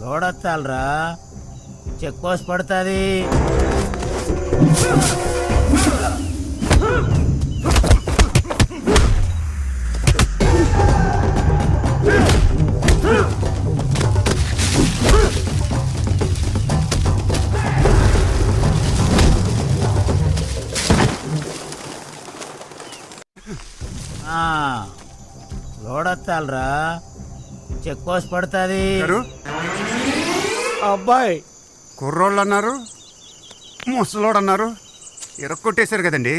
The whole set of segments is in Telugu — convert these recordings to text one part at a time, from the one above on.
లోడ్ వస్తాలరా, చెక్ పోస్ట్ పడుతుంది. లోడ్ వస్తాలరా, చెక్ పోస్ట్ పడుతుంది. అబ్బాయి కుర్రోళ్ళు అన్నారు, ముసలోడు అన్నారు, ఇరక్కొట్టేశారు కదండి.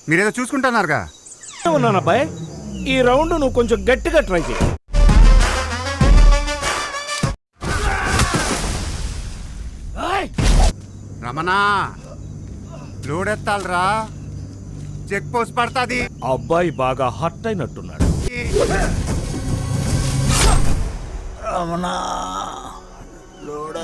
మీరేదో చూసుకుంటున్నారుగా. ఉన్నాను అబ్బాయి, ఈ రౌండ్ నువ్వు కొంచెం గట్టిగా ట్రై చేయి. రమణా, లోడెత్తాలరా, చెక్ పోస్ట్ పడుతుంది. అబ్బాయి బాగా హర్ట్ అయినట్టున్నాడు. రమణా, లోడ్